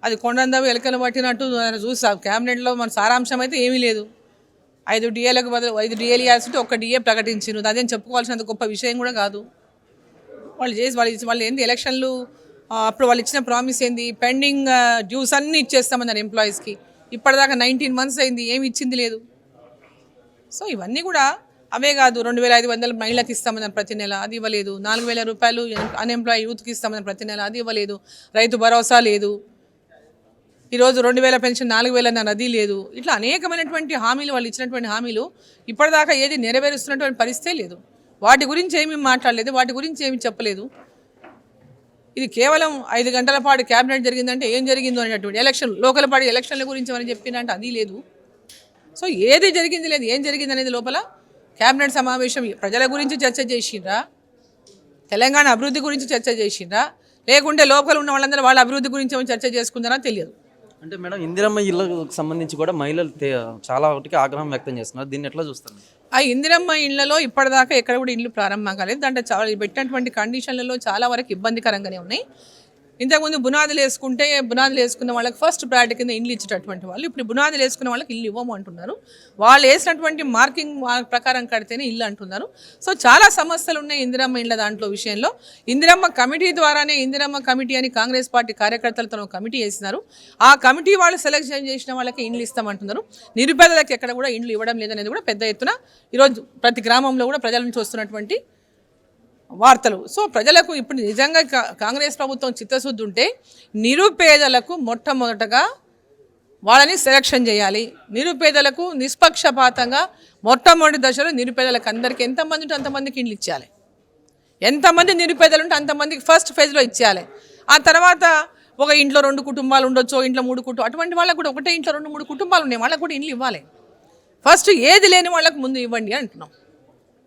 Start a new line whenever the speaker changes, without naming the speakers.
అది కొండందవి ఎలకలు పట్టినట్టు చూసా. క్యాబినెట్లో మన సారాంశం అయితే ఏమీ లేదు. 5 డిఏలకు బదులు 5 డిఏలు ఇవ్వాల్సింటే 1 డిఏ ప్రకటించారు. అదేం చెప్పుకోవాల్సినంత గొప్ప విషయం కూడా కాదు. వాళ్ళు ఏంది ఎలక్షన్లు అప్పుడు వాళ్ళు ఇచ్చిన ప్రామిస్ ఏంది, పెండింగ్ డ్యూస్ అన్నీ ఇచ్చేస్తామన్నారు ఎంప్లాయీస్కి. ఇప్పటిదాకా 19 మంత్స్ అయింది, ఏమి ఇచ్చింది లేదు. సో ఇవన్నీ కూడా అవే కాదు. 2500 మహిళలకు ఇస్తామన్నారు ప్రతి నెల, అది ఇవ్వలేదు. 4000 రూపాయలు అన్ఎంప్లాయ్ యూత్కి ఇస్తామన్నారు ప్రతి నెల, అది ఇవ్వలేదు. రైతు భరోసా లేదు. ఈరోజు 2000 పెన్షన్ 4000 అన్నారు, అది లేదు. ఇట్లా అనేకమైనటువంటి హామీలు, వాళ్ళు ఇచ్చినటువంటి హామీలు ఇప్పటిదాకా ఏది నెరవేరుస్తున్నటువంటి పరిస్థితే లేదు. వాటి గురించి ఏమీ మాట్లాడలేదు, వాటి గురించి ఏమీ చెప్పలేదు. ఇది కేవలం 5 గంటల పాటు క్యాబినెట్ జరిగిందంటే ఏం జరిగిందో అనేటటువంటి ఎలక్షన్, లోకల్ పార్టీ ఎలక్షన్ల గురించి అని చెప్పిందంటే అది లేదు. సో ఏది జరిగింది లేదు, ఏం జరిగింది అనేది లోపల క్యాబినెట్ సమావేశం ప్రజల గురించి చర్చ చేసిండ్రా, తెలంగాణ అభివృద్ధి గురించి చర్చ చేసిండ్రా, లేకుంటే లోకల్ ఉన్న వాళ్ళందరూ వాళ్ళ అభివృద్ధి గురించి ఏమైనా చర్చ చేసుకుంటారా తెలియదు.
అంటే మేడం, ఇందిరమ్మ ఇళ్ళకు సంబంధించి కూడా మహిళలు చాలా వాటికి ఆగ్రహం వ్యక్తం చేస్తున్నారు. దీన్ని ఎట్లా చూస్తారు?
ఆ ఇందిరమ్మ ఇళ్లలో ఇప్పటిదాకా ఎక్కడ కూడా ఇల్లు ప్రారంభం కాలేదు. దాంట్లో చాలా పెట్టినటువంటి కండిషన్లలో చాలా వరకు ఇబ్బందికరంగానే ఉన్నాయి. ఇంతకుముందు బునాదులు వేసుకున్న వాళ్ళకి ఫస్ట్ ప్రయారిటీ కింద ఇల్లు ఇచ్చేటటువంటి వాళ్ళు ఇప్పుడు బునాదులు వేసుకున్న వాళ్ళకి ఇల్లు ఇవ్వము అంటున్నారు. వాళ్ళు వేసినటువంటి మార్కింగ్ ప్రకారం కడితేనే ఇల్లు అంటున్నారు. సో చాలా సమస్యలు ఉన్నాయి ఇందిరమ్మ ఇళ్ళ దాంట్లో విషయంలో. ఇందిరమ్మ కమిటీ ద్వారానే, ఇందిరమ్మ కమిటీ అని కాంగ్రెస్ పార్టీ కార్యకర్తలతో కమిటీ వేసినారు. ఆ కమిటీ వాళ్ళు సెలెక్షన్ చేసిన వాళ్ళకి ఇండ్లు ఇస్తామంటున్నారు. నిరుపేదలకు ఎక్కడ కూడా ఇండ్లు ఇవ్వడం లేదనేది కూడా పెద్ద ఎత్తున ఈరోజు ప్రతి గ్రామంలో కూడా ప్రజల నుంచి వస్తున్నటువంటి వార్తలు. సో ప్రజలకు ఇప్పుడు నిజంగా కాంగ్రెస్ ప్రభుత్వం చిత్తశుద్ధి ఉంటే నిరుపేదలకు మొట్టమొదటగా వాళ్ళని సెలక్షన్ చేయాలి. నిరుపేదలకు నిష్పక్షపాతంగా మొట్టమొదటి దశలో నిరుపేదలకు అందరికీ ఎంతమంది ఉంటే అంతమందికి ఇండ్లు ఇచ్చేయాలి. ఎంతమంది నిరుపేదలు ఉంటే అంతమందికి ఫస్ట్ ఫేజ్లో ఇచ్చేయాలి. ఆ తర్వాత ఒక ఇంట్లో 2 కుటుంబాలు ఉండొచ్చు, ఇంట్లో 3 కుటుంబాలు, అటువంటి వాళ్ళకు కూడా ఒకటే ఇంట్లో 2-3 కుటుంబాలు ఉన్నాయి, వాళ్ళకు కూడా ఇండ్లు ఇవ్వాలి. ఫస్ట్ ఏది లేని వాళ్ళకు ముందు ఇవ్వండి అంటున్నాం.